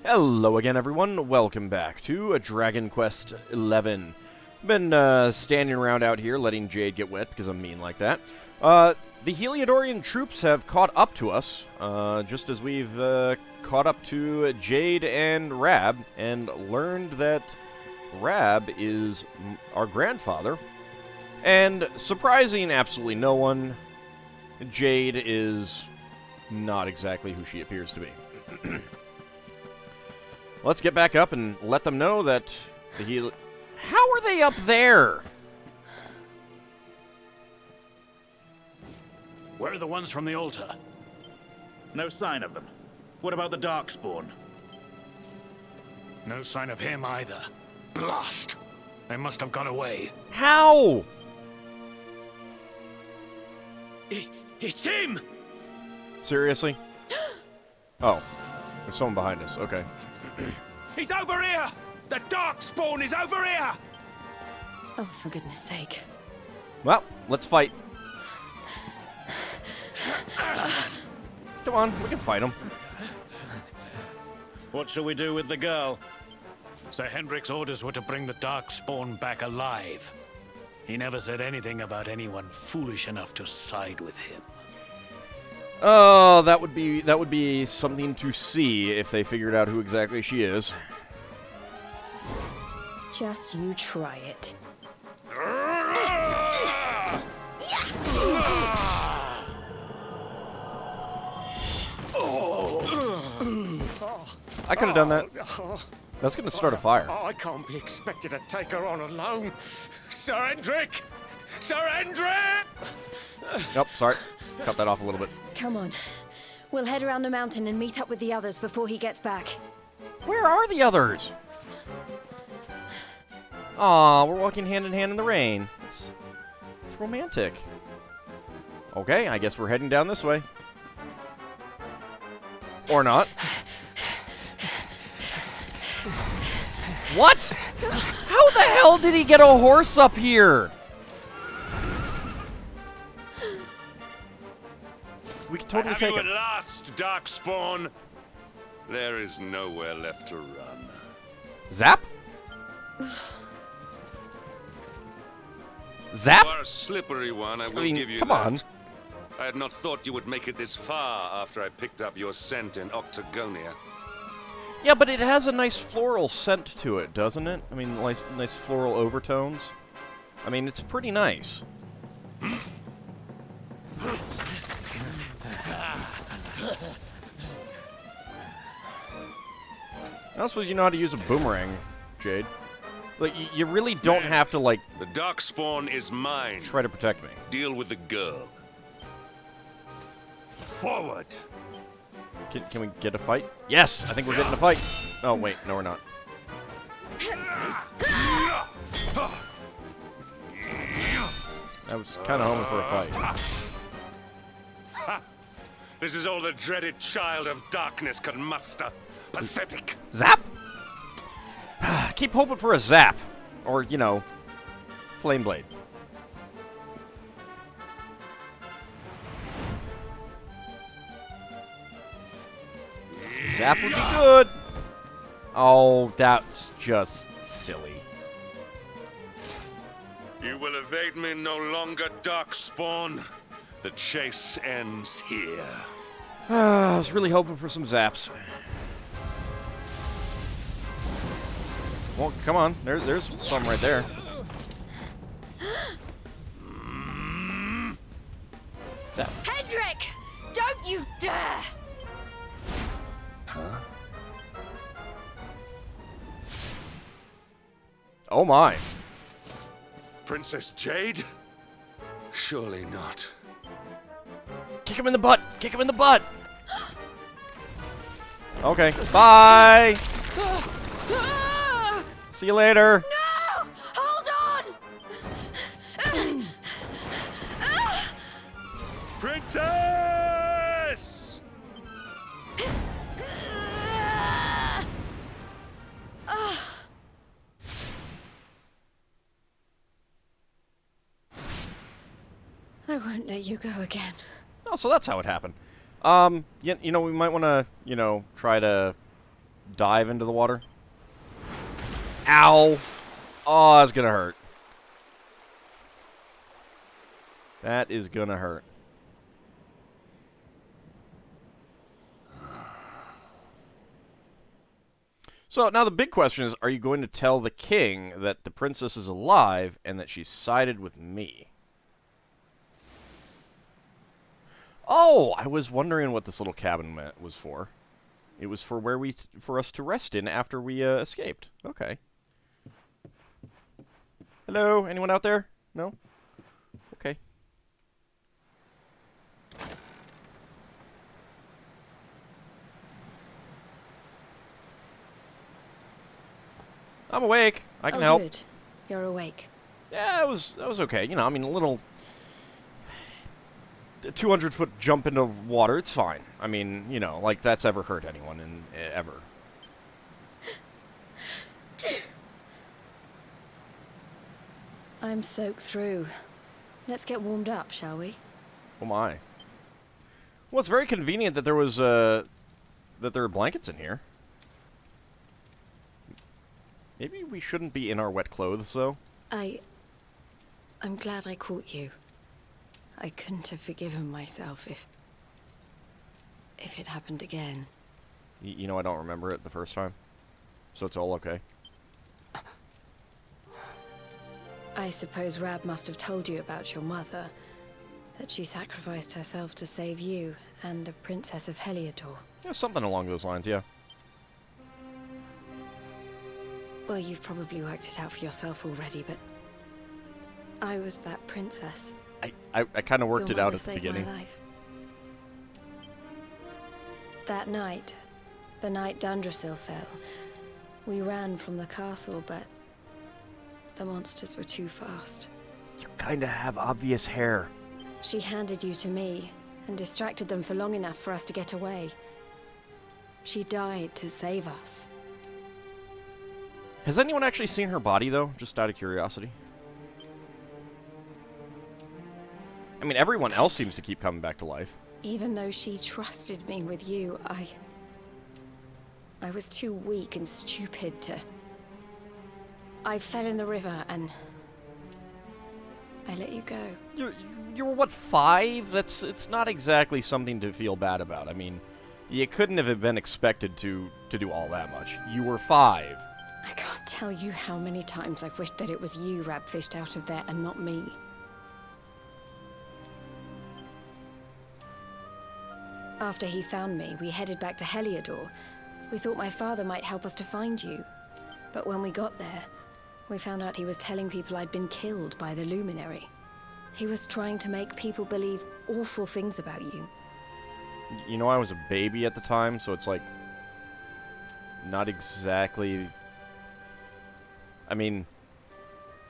Hello again, everyone. Welcome back to Dragon Quest XI. Been standing around out here letting Jade get wet because I'm mean like that. The Heliodorian troops have caught up to us, just as we've caught up to Jade and Rab, and learned that Rab is our grandfather. And surprising absolutely no one, Jade is not exactly who she appears to be. Let's get back up and let them know that the How are they up there? Where are the ones from the altar? No sign of them. What about the Darkspawn? No sign of him either. Blast! They must have got away. How? It's him! Seriously? Oh. There's someone behind us. Okay. He's over here! The Darkspawn is over here! Oh, for goodness sake. Well, let's fight. Come on, we can fight him. What shall we do with the girl? Sir Hendrik's orders were to bring the Darkspawn back alive. He never said anything about anyone foolish enough to side with him. Oh, that would be something to see if they figured out who exactly she is. Just you try it. I could have done that. That's going to start a fire. I can't be expected to take her on alone. Sir Hendrik! Sir Hendrik! Nope, sorry. Cut that off a little bit. Come on. We'll head around the mountain and meet up with the others before he gets back. Where are the others? Aw, we're walking hand in hand in the rain. It's romantic. Okay, I guess we're heading down this way. Or not. What? How the hell did he get a horse up here? We can totally take you it. at last, Darkspawn. There is nowhere left to run. Zap? Zap? You are a slippery one, I will mean, give you come that. on. I had not thought you would make it this far after I picked up your scent in Octagonia. Yeah, but it has a nice floral scent to it, doesn't it? I mean, nice floral overtones. I mean, it's pretty nice. I don't suppose you know how to use a boomerang, Jade. Like, you really don't have to, like, The Darkspawn is mine. try to protect me. Deal with the girl. Forward! Can we get a fight? Yes! I think we're getting a fight. Oh, wait. No, we're not. I was kind of hoping for a fight. This is all the dreaded child of darkness could muster. Pathetic. Zap? Keep hoping for a zap. Or, you know, flame blade. Zap would be good. Oh, that's just silly. You will evade me no longer, Darkspawn. The chase ends here. I was really hoping for some zaps. Well, come on. There's some right there. Zap. Hendrik! Don't you dare! Huh? Oh my. Princess Jade? Surely not. Kick him in the butt! Kick him in the butt! Okay, bye! See you later! No! Hold on! Princess! I won't let you go again. Oh, so that's how it happened. You know, we might want to, you know, try to dive into the water. Ow! Oh, that's gonna hurt. That is gonna hurt. So, now the big question is, are you going to tell the king that the princess is alive and that she sided with me? Oh, I was wondering what this little cabin was for. It was for for us to rest in after we escaped. Okay. Hello? Anyone out there? No? Okay. I'm awake. I can help. Good. You're awake. Yeah, that was okay. You know, I mean, a little 200-foot jump into water, it's fine. I mean, you know, like that's ever hurt anyone ever. I'm soaked through. Let's get warmed up, shall we? Oh my. Well, it's very convenient that there was that there are blankets in here. Maybe we shouldn't be in our wet clothes, though. I'm glad I caught you. I couldn't have forgiven myself if it happened again. You know, I don't remember it the first time, so it's all okay. I suppose Rab must have told you about your mother, that she sacrificed herself to save you and the Princess of Heliodor. Yeah, something along those lines, yeah. Well, you've probably worked it out for yourself already, but I was that princess. I kind of worked Your it out mother at the saved beginning. my life. That night, the night Yggdrasil fell, we ran from the castle, but the monsters were too fast. You kind of have obvious hair. She handed you to me and distracted them for long enough for us to get away. She died to save us. Has anyone actually seen her body, though? Just out of curiosity. I mean, everyone else seems to keep coming back to life. Even though she trusted me with you, I was too weak and stupid to... I fell in the river and... I let you go. You were, what, 5? It's not exactly something to feel bad about. I mean, you couldn't have been expected to do all that much. You were 5. I can't tell you how many times I've wished that it was you Rab fished out of there and not me. After he found me, we headed back to Heliodor. We thought my father might help us to find you. But when we got there, we found out he was telling people I'd been killed by the Luminary. He was trying to make people believe awful things about you. You know, I was a baby at the time, so it's like... not exactly... I mean...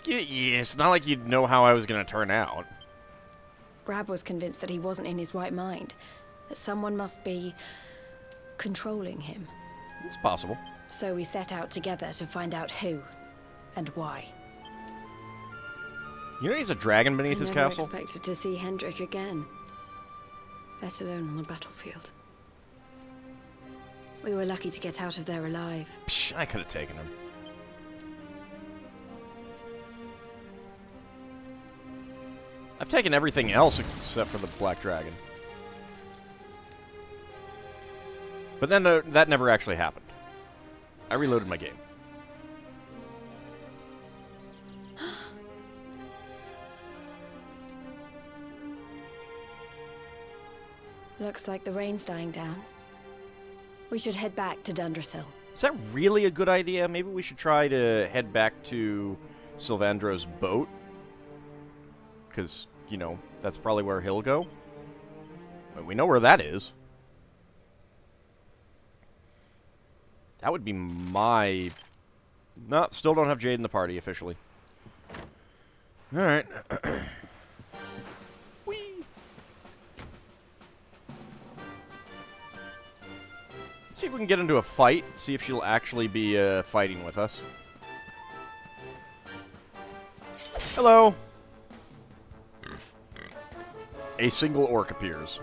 yeah, it's not like you'd know how I was going to turn out. Rab was convinced that he wasn't in his right mind. That someone must be... controlling him. It's possible. So we set out together to find out who and why. You know he's a dragon beneath his castle? I never expected to see Hendrik again, let alone on a battlefield. We were lucky to get out of there alive. Psh, I could have taken him. I've taken everything else except for the black dragon. But then that never actually happened. I reloaded my game. Looks like the rain's dying down. We should head back to Yggdrasil. Is that really a good idea? Maybe we should try to head back to Sylvandro's boat. Because, you know, that's probably where he'll go. But we know where that is. That would be my... No, still don't have Jade in the party officially. Alright. Whee! Let's see if we can get into a fight. See if she'll actually be fighting with us. Hello! A single orc appears.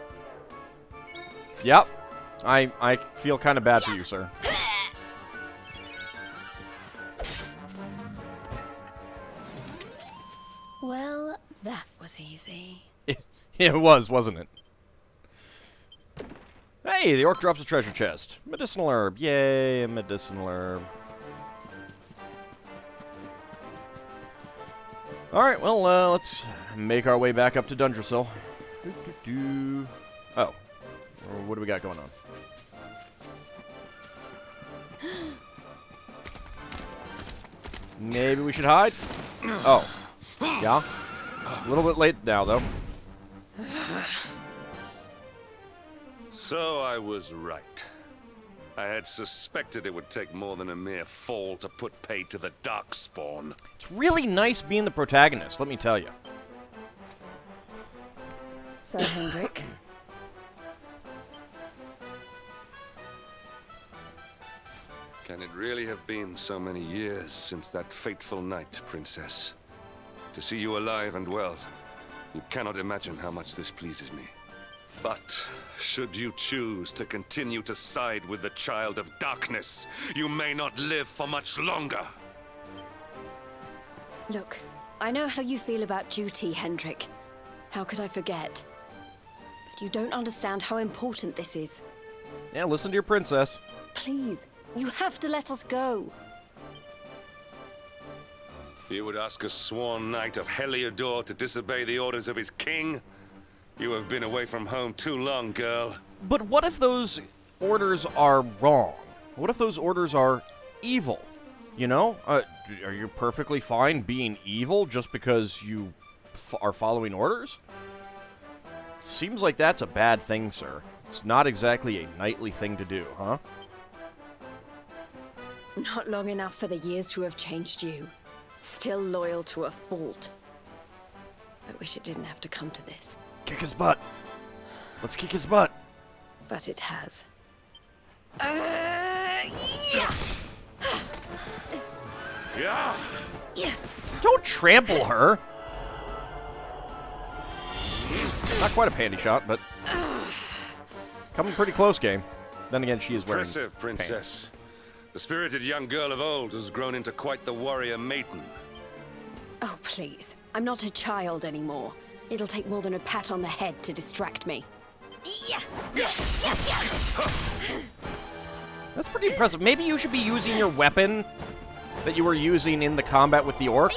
Yep. I feel kind of bad for you, sir. was easy. It was, wasn't it? Hey, the orc drops a treasure chest. Medicinal herb. Yay, a medicinal herb. Alright, well, let's make our way back up to Yggdrasil. Oh. What do we got going on? Maybe we should hide? Oh. Yeah? A little bit late now, though. So I was right. I had suspected it would take more than a mere fall to put pay to the Darkspawn. It's really nice being the protagonist, let me tell you. So, Hendrik, Can it really have been so many years since that fateful night, Princess? To see you alive and well, you cannot imagine how much this pleases me. But, should you choose to continue to side with the Child of Darkness, you may not live for much longer. look, I know how you feel about duty, Hendrik. How could I forget? But you don't understand how important this is. Yeah, listen to your princess. Please, you have to let us go. You would ask a sworn knight of Heliodor to disobey the orders of his king? You have been away from home too long, girl. But what if those orders are wrong? What if those orders are evil? You know? Are you perfectly fine being evil just because you are following orders? Seems like that's a bad thing, sir. It's not exactly a knightly thing to do, huh? Not long enough for the years to have changed you. Still loyal to a fault. I wish it didn't have to come to this. Kick his butt. Let's kick his butt. But it has. Yeah. Yeah! Yeah. Don't trample her. Not quite a panty shot, but coming pretty close, game. Then again, she is wearing Impressive, Princess. pants. The spirited young girl of old has grown into quite the warrior maiden. Oh, please. I'm not a child anymore. It'll take more than a pat on the head to distract me. Yeah. Yeah. Yeah. Yeah. That's pretty impressive. Maybe you should be using your weapon that you were using in the combat with the orc.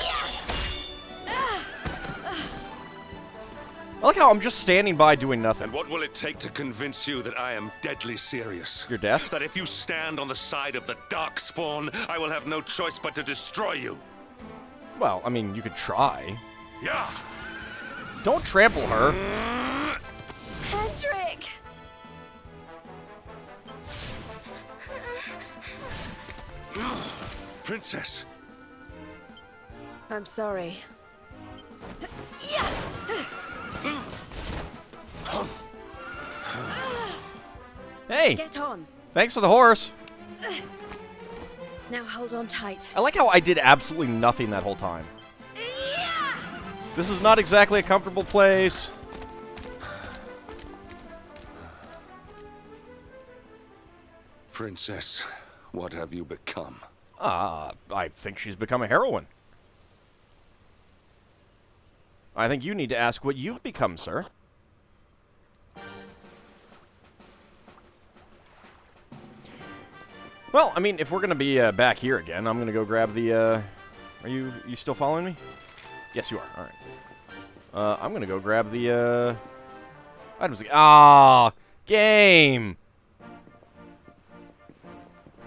I like how I'm just standing by doing nothing. And what will it take to convince you that I am deadly serious? Your death? That if you stand on the side of the Darkspawn, I will have no choice but to destroy you. Well, I mean, you could try. Yeah! Don't trample her. Hendrik! Princess! I'm sorry. Hey, Get on. thanks for the horse. Now hold on tight. I like how I did absolutely nothing that whole time. This is not exactly a comfortable place. Princess, what have you become? I think she's become a heroine. I think you need to ask what you've become, sir. Well, I mean, if we're going to be back here again, I'm going to go grab the... Are you still following me? Yes, you are. All right. I'm going to go grab the... items. Ah, game!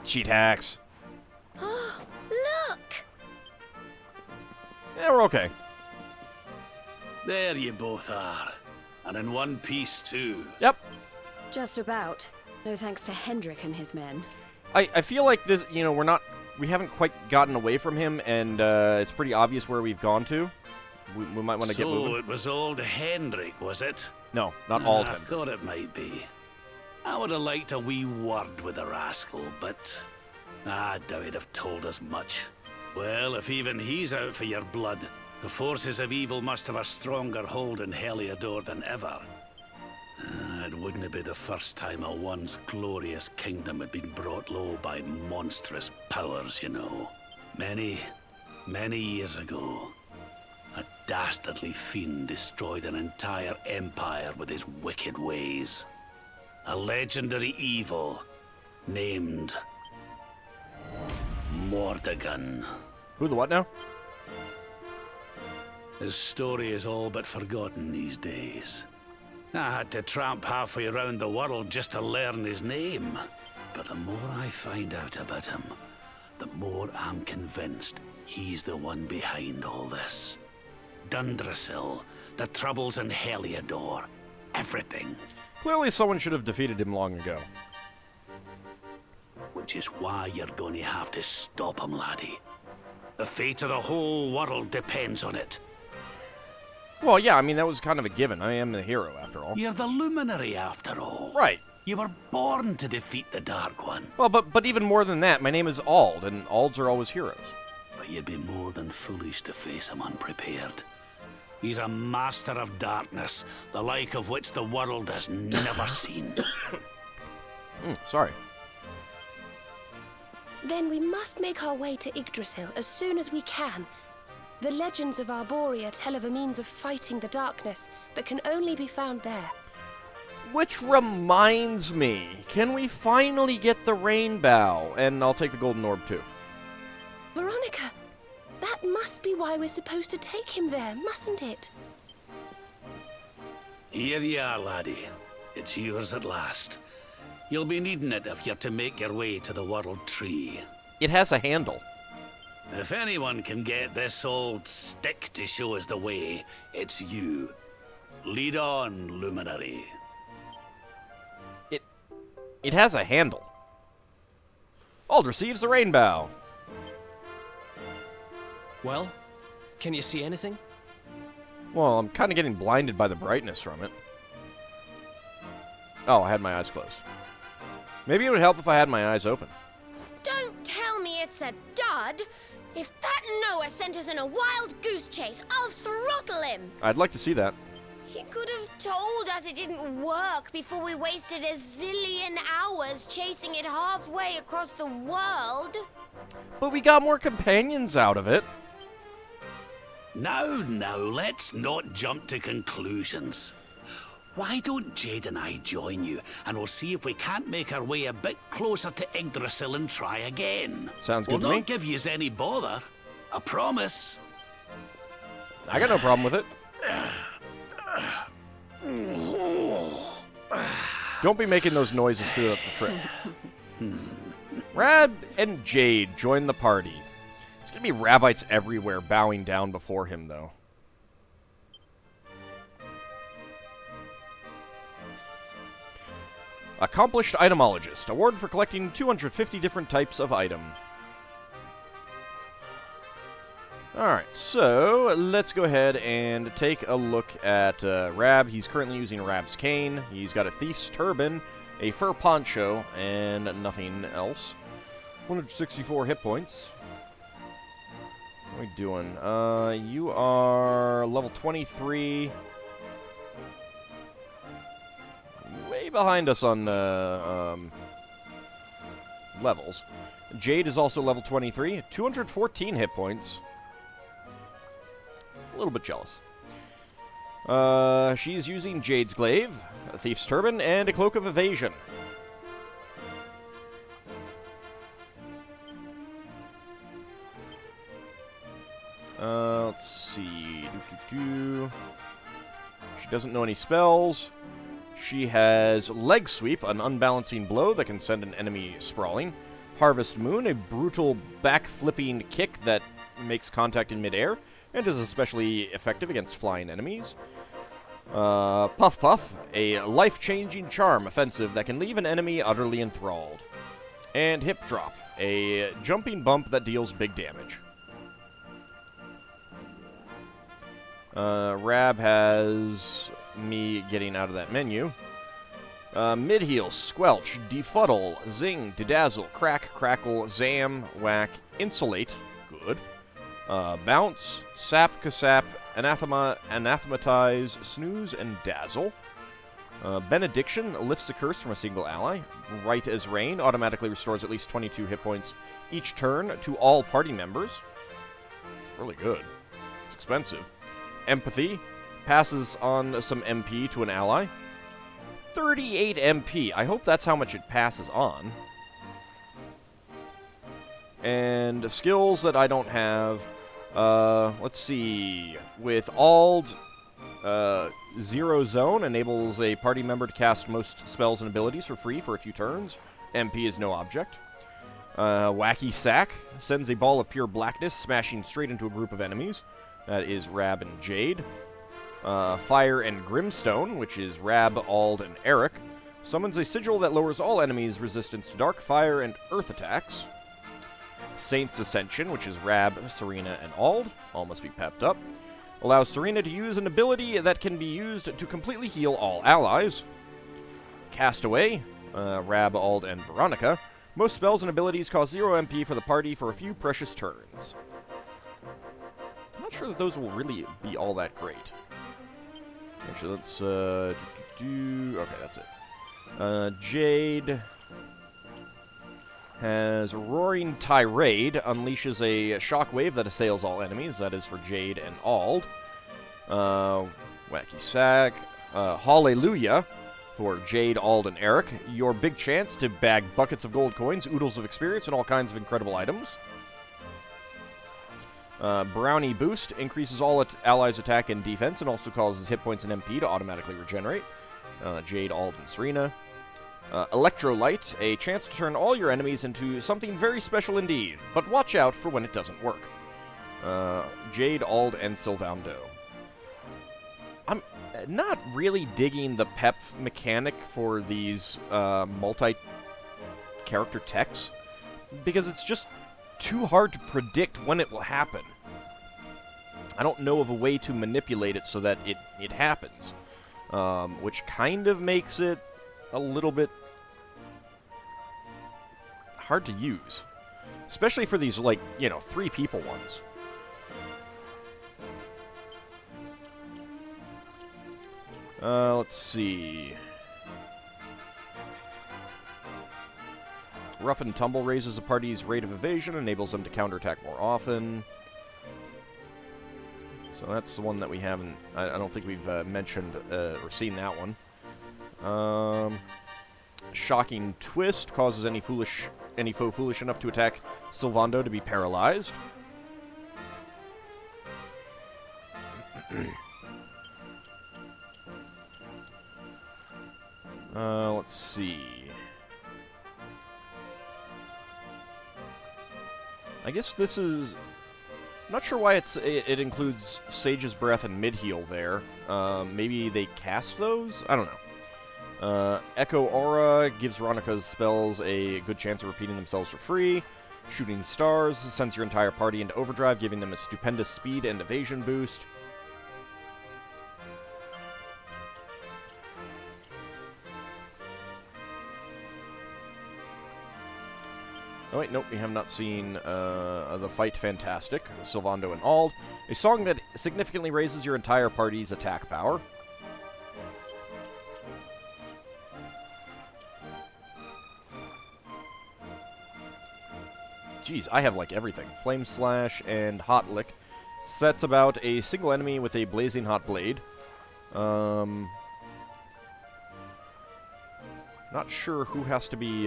Cheat hacks. Look! Yeah, we're okay. There you both are. And in one piece, too. Yep. Just about. No thanks to Hendrik and his men. I feel like this, you know, we haven't quite gotten away from him, and it's pretty obvious where we've gone to. We might want to get moving. So it was old Hendrik, was it? No, not all I Hendrik. thought it might be. I would have liked a wee word with the rascal, but I doubt he'd have told us much. Well, if even he's out for your blood, the forces of evil must have a stronger hold in Heliodor than ever. It wouldn't be the first time a once glorious kingdom had been brought low by monstrous powers, you know. Many, many years ago, a dastardly fiend destroyed an entire empire with his wicked ways. A legendary evil named AuldDragon. Who the what now? His story is all but forgotten these days. I had to tramp halfway around the world just to learn his name. But the more I find out about him, the more I'm convinced he's the one behind all this. Yggdrasil, the troubles in Heliodor, everything. Clearly someone should have defeated him long ago. Which is why you're going to have to stop him, laddie. The fate of the whole world depends on it. Well, yeah, I mean, that was kind of a given. I am the hero, after all. You're the luminary, after all. Right. You were born to defeat the Dark One. Well, but even more than that, my name is Auld, and Alds are always heroes. But you'd be more than foolish to face him unprepared. He's a master of darkness, the like of which the world has never seen. Sorry. Then we must make our way to Yggdrasil as soon as we can. The legends of Arborea tell of a means of fighting the darkness that can only be found there. Which reminds me, can we finally get the Rainbow? And I'll take the Golden Orb, too. Veronica, that must be why we're supposed to take him there, mustn't it? Here you are, laddie. It's yours at last. You'll be needing it if you're to make your way to the World Tree. It has a handle. If anyone can get this old stick to show us the way, it's you. Lead on, Luminary. It has a handle. Auld receives the Rainbow. Well, can you see anything? Well, I'm kind of getting blinded by the brightness from it. Oh, I had my eyes closed. Maybe it would help if I had my eyes open. Don't tell me it's a dud! If that Noah sent us in a wild goose chase, I'll throttle him! I'd like to see that. He could have told us it didn't work before we wasted a zillion hours chasing it halfway across the world. But we got more companions out of it. Now, let's not jump to conclusions. Why don't Jade and I join you, and we'll see if we can't make our way a bit closer to Yggdrasil and try again. Sounds good to We'll me. not give yous any bother. I promise. I got no problem with it. Don't be making those noises throughout the trip. Rab and Jade join the party. There's going to be Rabbites everywhere bowing down before him, though. Accomplished Itemologist. Award for collecting 250 different types of item. Alright, so let's go ahead and take a look at Rab. He's currently using Rab's cane. He's got a Thief's Turban, a fur poncho, and nothing else. 164 hit points. What are we doing? You are level 23. Way behind us on levels. Jade is also level 23. 214 hit points. A little bit jealous. She's using Jade's Glaive, a Thief's Turban, and a Cloak of Evasion. Let's see. She doesn't know any spells. She has Leg Sweep, an unbalancing blow that can send an enemy sprawling. Harvest Moon, a brutal back-flipping kick that makes contact in midair, and is especially effective against flying enemies. Puff Puff, a life-changing charm offensive that can leave an enemy utterly enthralled. And Hip Drop, a jumping bump that deals big damage. Rab has me getting out of that menu. Mid-heal, Squelch, Defuddle, Zing, Dedazzle, Crack, Crackle, Zam, Whack, Insulate, good. Bounce, Sap, Kasap, Anathema, Anathematize, Snooze, and Dazzle. Benediction lifts a curse from a single ally. Right as Rain automatically restores at least 22 hit points each turn to all party members. It's really good. It's expensive. Empathy passes on some MP to an ally. 38 MP. I hope that's how much it passes on. And skills that I don't have. Let's see. With Ald, Zero Zone enables a party member to cast most spells and abilities for free for a few turns. MP is no object. Wacky Sack sends a ball of pure blackness smashing straight into a group of enemies. That is Rab and Jade. Fire and Grimstone, which is Rab, Ald, and Eric, summons a sigil that lowers all enemies' resistance to dark, fire, and earth attacks. Saint's Ascension, which is Rab, Serena, and Ald, all must be pepped up, allows Serena to use an ability that can be used to completely heal all allies. Castaway, Rab, Ald, and Veronica. Most spells and abilities cost 0 MP for the party for a few precious turns. I'm not sure that those will really be all that great. Actually, let's, okay, that's it. Jade has Roaring Tirade, unleashes a shockwave that assails all enemies. That is for Jade and Ald. Wacky Sack. Hallelujah for Jade, Ald, and Eric. Your big chance to bag buckets of gold coins, oodles of experience, and all kinds of incredible items. Brownie Boost increases all allies' attack and defense and also causes hit points and MP to automatically regenerate. Jade, Ald, and Serena. Electrolyte, a chance to turn all your enemies into something very special indeed, but watch out for when it doesn't work. Jade, Ald, and Sylvando. I'm not really digging the pep mechanic for these multi-character techs, because it's just too hard to predict when it will happen. I don't know of a way to manipulate it so that it happens, which kind of makes it a little bit hard to use, especially for these, like, 3 people ones. Let's see. Rough and Tumble raises a party's rate of evasion, enables them to counterattack more often. So that's the one that we haven't... I don't think we've mentioned or seen that one. Shocking Twist causes any foe foolish enough to attack Sylvando to be paralyzed. Let's see. I guess this is... I'm not sure why it includes Sage's Breath and Mid-Heal there. Maybe they cast those? I don't know. Echo Aura gives Veronica's spells a good chance of repeating themselves for free. Shooting Stars sends your entire party into overdrive, giving them a stupendous speed and evasion boost. Oh wait, nope, we have not seen the Fight Fantastic, Sylvando and Ald. A song that significantly raises your entire party's attack power. Jeez, I have, like, everything. Flame Slash and Hot Lick. Sets about a single enemy with a blazing hot blade. Not sure who has to be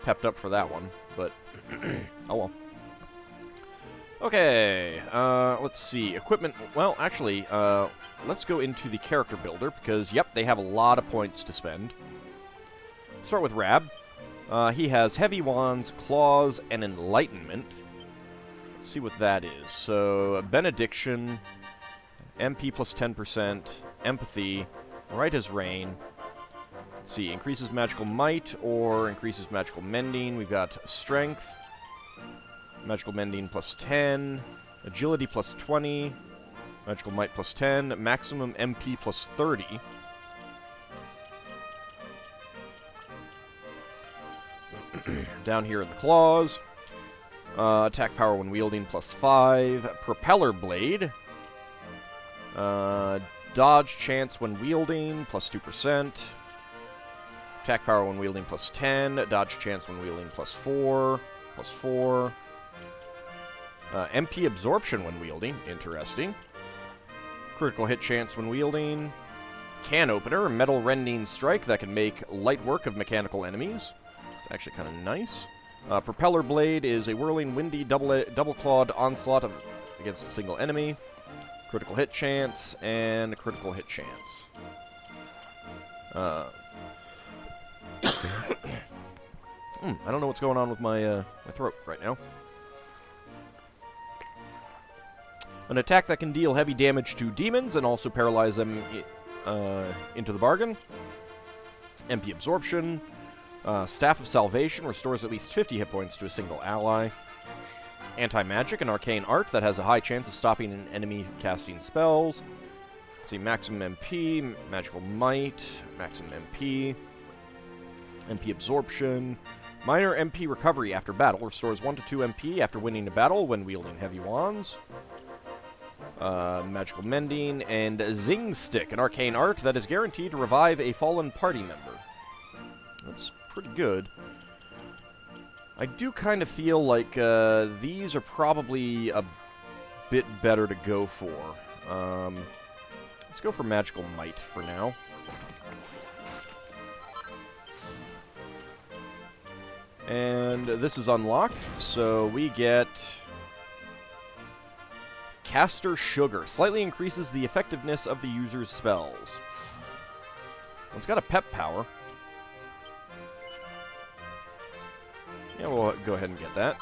pepped up for that one, but oh well. Okay, let's see. Equipment, well, actually, let's go into the character builder, because, yep, they have a lot of points to spend. Start with Rab. He has Heavy Wands, Claws, and Enlightenment. Let's see what that is. So, Benediction, MP plus 10%, Empathy, Right as Rain. Let's see, increases magical might or increases magical mending. We've got strength, magical mending plus 10, agility plus 20, magical might plus 10, maximum MP plus 30. Down here in the claws, attack power when wielding plus 5, propeller blade, dodge chance when wielding plus 2%. Attack power when wielding plus 10. Dodge chance when wielding plus 4. Plus 4. MP absorption when wielding. Interesting. Critical hit chance when wielding. Can opener. Metal rending strike that can make light work of mechanical enemies. It's actually kind of nice. Propeller blade is a whirling, windy, double-clawed onslaught against a single enemy. Critical hit chance and critical hit chance. I don't know what's going on with my throat right now. An attack that can deal heavy damage to demons and also paralyze them into the bargain. MP absorption. Staff of Salvation restores at least 50 hit points to a single ally. Anti-magic, an arcane art that has a high chance of stopping an enemy casting spells. Let's see, maximum MP, magical might, maximum MP, MP absorption. Minor MP recovery after battle restores 1 to 2 MP after winning a battle when wielding heavy wands. Magical mending, and Zing Stick, an arcane art that is guaranteed to revive a fallen party member. That's pretty good. I do kind of feel like these are probably a bit better to go for. Let's go for Magical Might for now. And this is unlocked, so we get Caster Sugar. Slightly increases the effectiveness of the user's spells. It's got a pep power. Yeah, we'll go ahead and get that.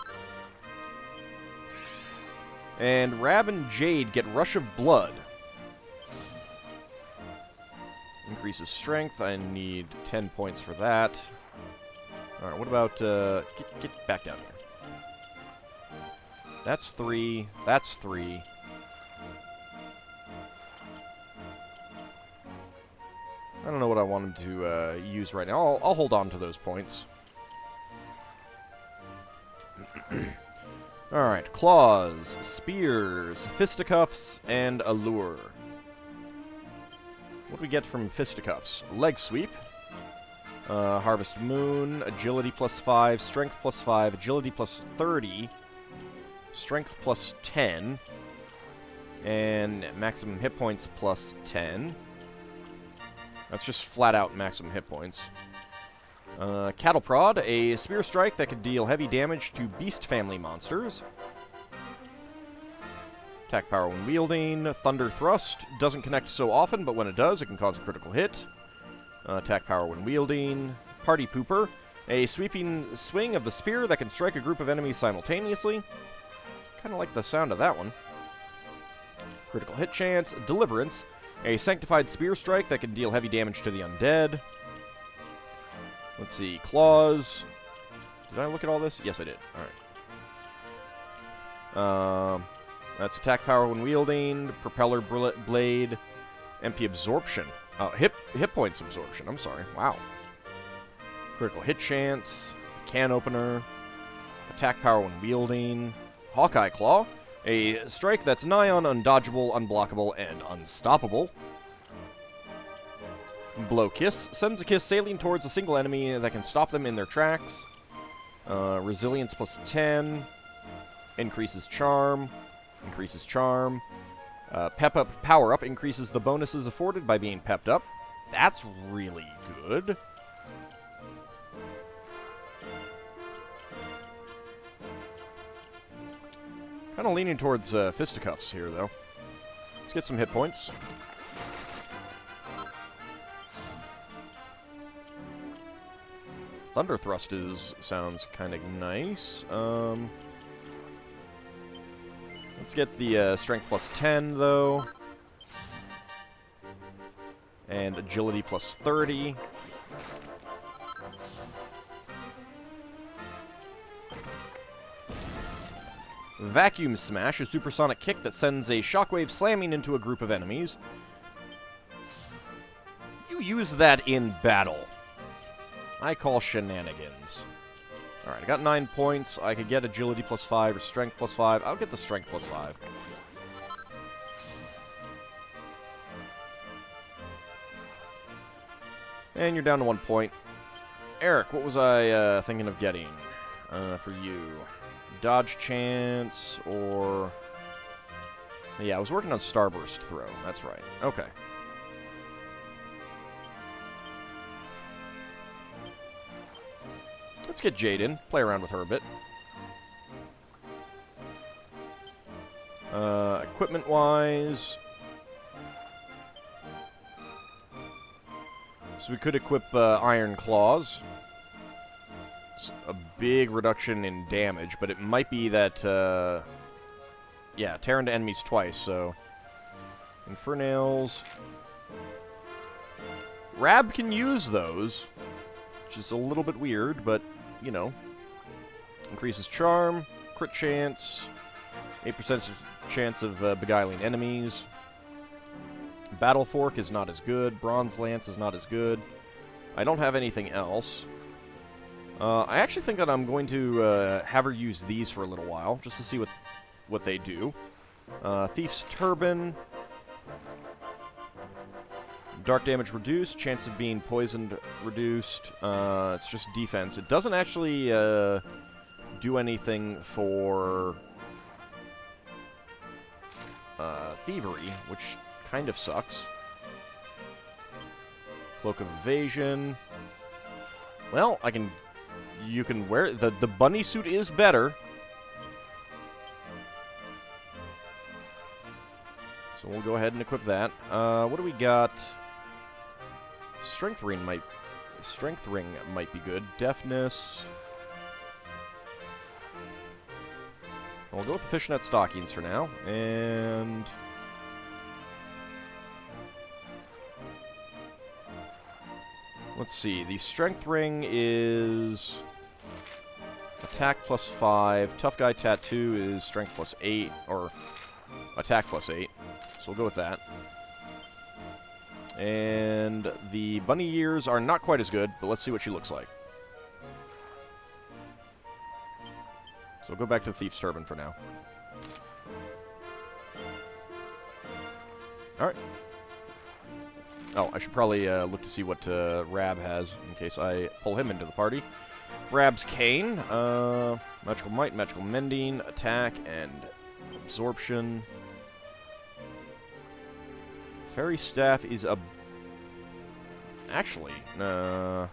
And Rab and Jade get Rush of Blood. Increases strength. I need 10 points for that. Alright, what about... get back down here. That's 3. That's 3. I don't know what I want him to use right now. I'll hold on to those points. Alright, claws, spears, fisticuffs, and allure. What do we get from fisticuffs? Leg sweep, harvest moon, agility plus 5, strength plus 5, agility plus 30, strength plus 10, and maximum hit points plus 10. That's just flat out maximum hit points. Cattle Prod, a spear strike that could deal heavy damage to beast family monsters. Attack power when wielding. Thunder Thrust, doesn't connect so often, but when it does, it can cause a critical hit. Attack power when wielding. Party Pooper, a sweeping swing of the spear that can strike a group of enemies simultaneously. Kind of like the sound of that one. Critical hit chance. Deliverance, a sanctified spear strike that can deal heavy damage to the undead. Let's see, claws. Did I look at all this? Yes, I did. Alright. That's attack power when wielding, propeller blade, MP absorption. Hit points absorption, I'm sorry. Wow. Critical hit chance, can opener, attack power when wielding, Hawkeye Claw, a strike that's nigh on undodgeable, unblockable, and unstoppable. Blow Kiss sends a kiss sailing towards a single enemy that can stop them in their tracks. Resilience plus 10. Increases charm. Increases charm. Pep Up Power Up increases the bonuses afforded by being pepped up. That's really good. Kind of leaning towards fisticuffs here, though. Let's get some hit points. Thunder Thrust sounds kind of nice. Let's get the strength plus 10, though. And agility plus 30. Vacuum Smash, a supersonic kick that sends a shockwave slamming into a group of enemies. You use that in battle. I call shenanigans. Alright, I got 9 points. I could get agility plus 5 or strength plus 5. I'll get the strength plus 5. And you're down to 1 point. Eric, what was I thinking of getting for you? Dodge chance, or... Yeah, I was working on Starburst throw. That's right. Okay. Let's get Jade in. Play around with her a bit. Equipment-wise... So we could equip Iron Claws. It's a big reduction in damage, but it might be that... yeah, tear into enemies twice, so... Infernales... Rab can use those, which is a little bit weird, but, you know. Increases charm, crit chance, 8% chance of beguiling enemies. Battle Fork is not as good. Bronze Lance is not as good. I don't have anything else. I actually think that I'm going to have her use these for a little while, just to see what they do. Thief's Turban. Dark damage reduced. Chance of being poisoned reduced. It's just defense. It doesn't actually do anything for thievery, which kind of sucks. Cloak of Evasion. Well, you can wear the bunny suit is better. So we'll go ahead and equip that. What do we got? Strength ring might be good. Deafness. We'll go with the fishnet stockings for now, and let's see. The strength ring is attack +5. Tough guy tattoo is strength +8, or attack +8. So we'll go with that. And the bunny ears are not quite as good, but let's see what she looks like. So we'll go back to the Thief's Turban for now. Alright. Oh, I should probably look to see what Rab has, in case I pull him into the party. Rab's Cane, Magical Might, Magical Mending, Attack, and Absorption. Fairy Staff is a... Actually, yeah,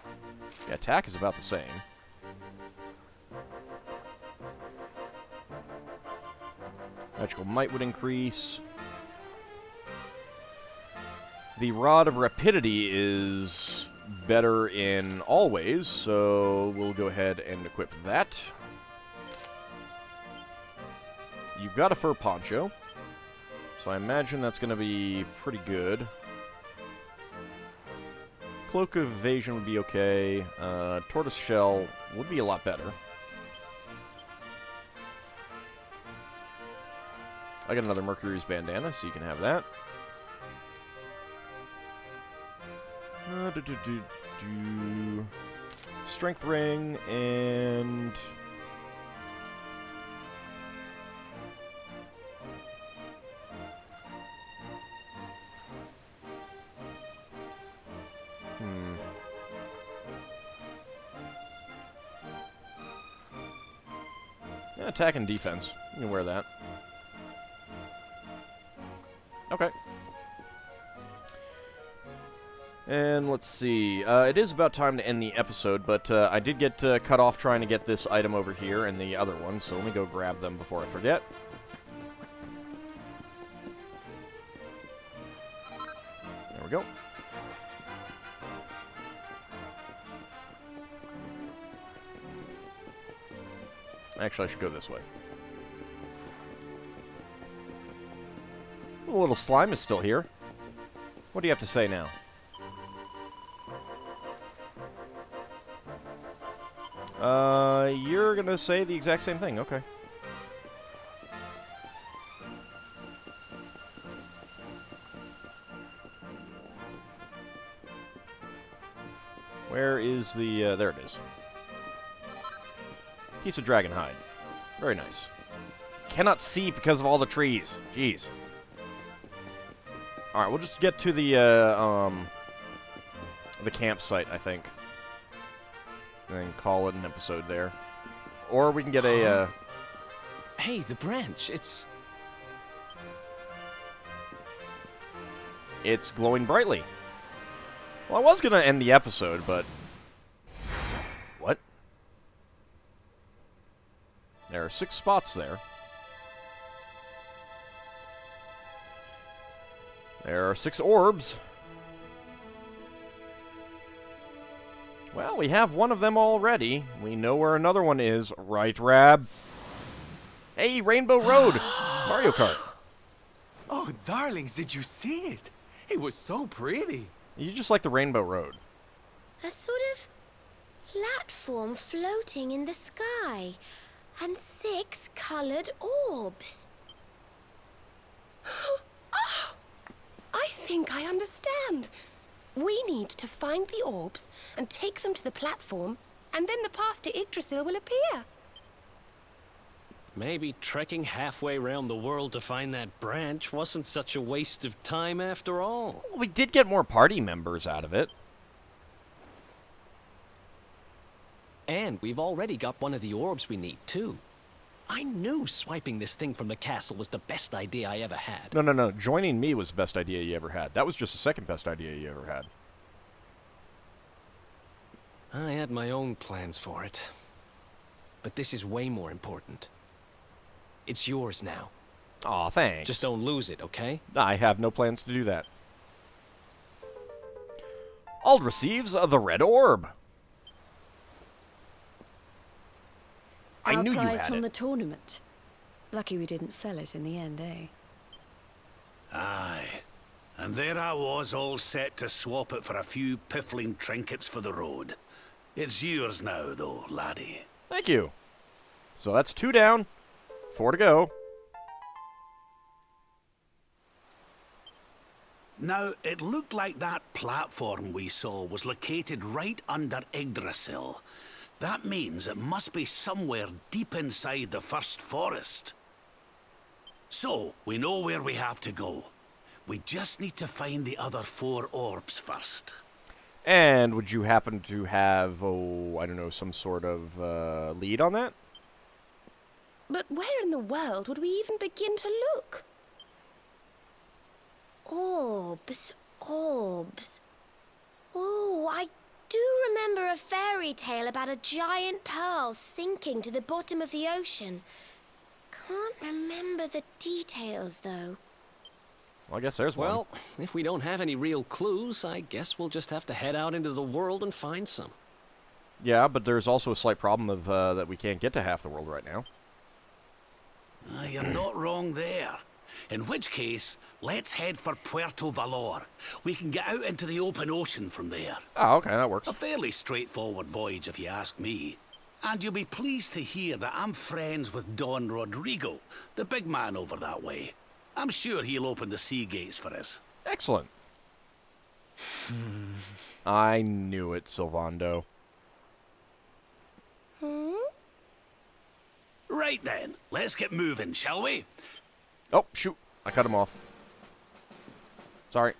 attack is about the same. Magical Might would increase. The Rod of Rapidity is better in all ways, so we'll go ahead and equip that. You've got a fur poncho, so I imagine that's going to be pretty good. Cloak of Evasion would be okay. Tortoise Shell would be a lot better. I got another Mercury's bandana, so you can have that. Strength ring and yeah, attack and defense. You can wear that. Okay. And let's see. It is about time to end the episode, but I did get cut off trying to get this item over here and the other one, so let me go grab them before I forget. There we go. Actually, I should go this way. The little slime is still here. What do you have to say now? You're gonna say the exact same thing, okay. Where is the, there it is. Piece of dragon hide. Very nice. Cannot see because of all the trees. Jeez. Alright, we'll just get to the campsite, I think. And then call it an episode there. Or we can get a, Hey, the branch, It's glowing brightly. Well, I was going to end the episode, but... What? There are 6 spots there. There are 6 orbs. Well, we have one of them already. We know where another one is. Right, Rab? Hey, Rainbow Road! Mario Kart. Oh, darlings, did you see it? It was so pretty. You just like the Rainbow Road. A sort of platform floating in the sky, and 6 colored orbs. Oh, I think I understand. We need to find the orbs and take them to the platform, and then the path to Yggdrasil will appear. maybe trekking halfway around the world to find that branch wasn't such a waste of time after all. Well, we did get more party members out of it. And we've already got one of the orbs we need, too. I knew swiping this thing from the castle was the best idea I ever had. No. Joining me was the best idea you ever had. That was just the second best idea you ever had. I had my own plans for it. But this is way more important. It's yours now. Aw, thanks. Just don't lose it, okay? I have no plans to do that. Ald receives the red orb. I knew you prize had from it. the tournament. Lucky we didn't sell it in the end, eh? Aye. And there I was, all set to swap it for a few piffling trinkets for the road. It's yours now, though, laddie. Thank you. So that's 2 down, 4 to go. Now, it looked like that platform we saw was located right under Yggdrasil. That means it must be somewhere deep inside the first forest. So, we know where we have to go. We just need to find the other 4 orbs first. And would you happen to have, I don't know, some sort of lead on that? But where in the world would we even begin to look? Orbs. Oh, I do remember a fairy tale about a giant pearl sinking to the bottom of the ocean. Can't remember the details, though. Well, I guess there's one. Well, if we don't have any real clues, I guess we'll just have to head out into the world and find some. Yeah, but there's also a slight problem of that we can't get to half the world right now. You're not wrong there. In which case, let's head for Puerto Valor. We can get out into the open ocean from there. Oh, okay, that works. A fairly straightforward voyage, if you ask me. And you'll be pleased to hear that I'm friends with Don Rodrigo, the big man over that way. I'm sure he'll open the sea gates for us. Excellent. I knew it, Sylvando. Right then, let's get moving, shall we? Oh, shoot. I cut him off. Sorry.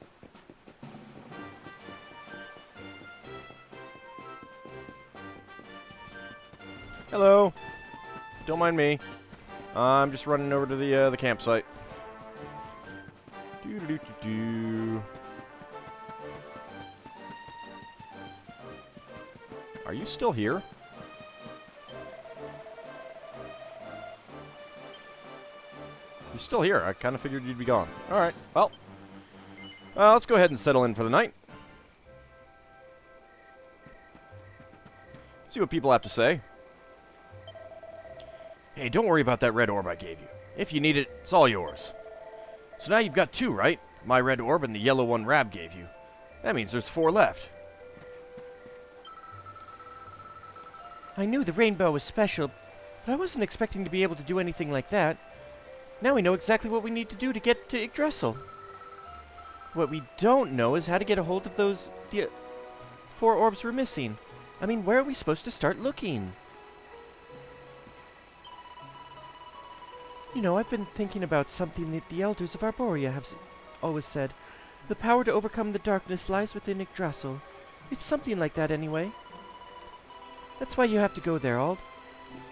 Hello. Don't mind me. I'm just running over to the campsite. Do. Are you still here? You're still here. I kind of figured you'd be gone. All right. Well, let's go ahead and settle in for the night. See what people have to say. Hey, don't worry about that red orb I gave you. If you need it, it's all yours. So now you've got 2, right? My red orb and the yellow one Rab gave you. That means there's 4 left. I knew the rainbow was special, but I wasn't expecting to be able to do anything like that. Now we know exactly what we need to do to get to Yggdrasil. What we don't know is how to get a hold of those... the 4 orbs we're missing. I mean, where are we supposed to start looking? You know, I've been thinking about something that the elders of Arborea have always said. The power to overcome the darkness lies within Yggdrasil. It's something like that anyway. That's why you have to go there, Ald.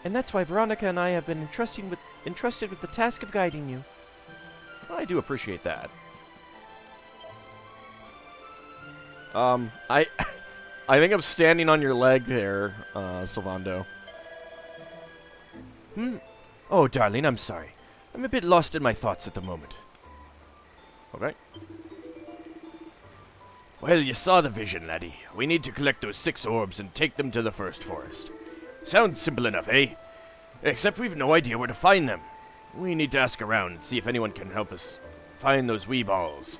And that's why Veronica and I have been entrusting with entrusted with the task of guiding you. Well, I do appreciate that. I think I'm standing on your leg there, Sylvando. Oh, darling, I'm sorry. I'm a bit lost in my thoughts at the moment. Okay. Well, you saw the vision, laddie. We need to collect those 6 orbs and take them to the first forest. Sounds simple enough, eh? Except we've no idea where to find them. We need to ask around and see if anyone can help us find those wee balls.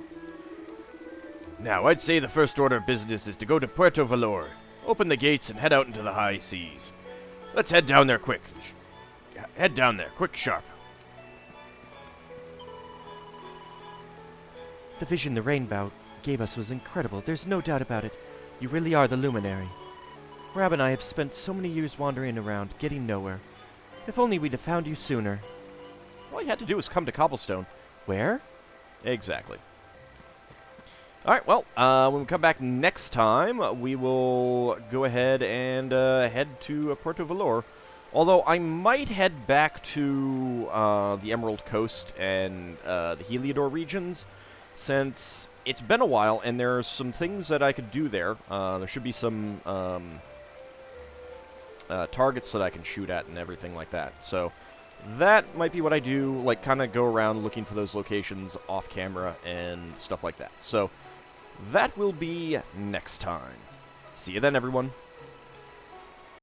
Now, I'd say the first order of business is to go to Puerto Valor, open the gates, and head out into the high seas. Let's head down there quick. Head down there, quick, sharp. The vision the Rainbow gave us was incredible. There's no doubt about it. You really are the luminary. Rab and I have spent so many years wandering around, getting nowhere. If only we'd have found you sooner. All you had to do was come to Cobblestone. Where? Exactly. Alright, well, when we come back next time, we will go ahead and head to Puerto Valor. Although I might head back to the Emerald Coast and the Heliodor regions, since it's been a while and there are some things that I could do there. There should be some targets that I can shoot at and everything like that. So that might be what I do, like kind of go around looking for those locations off camera and stuff like that. So that will be next time. See you then, everyone.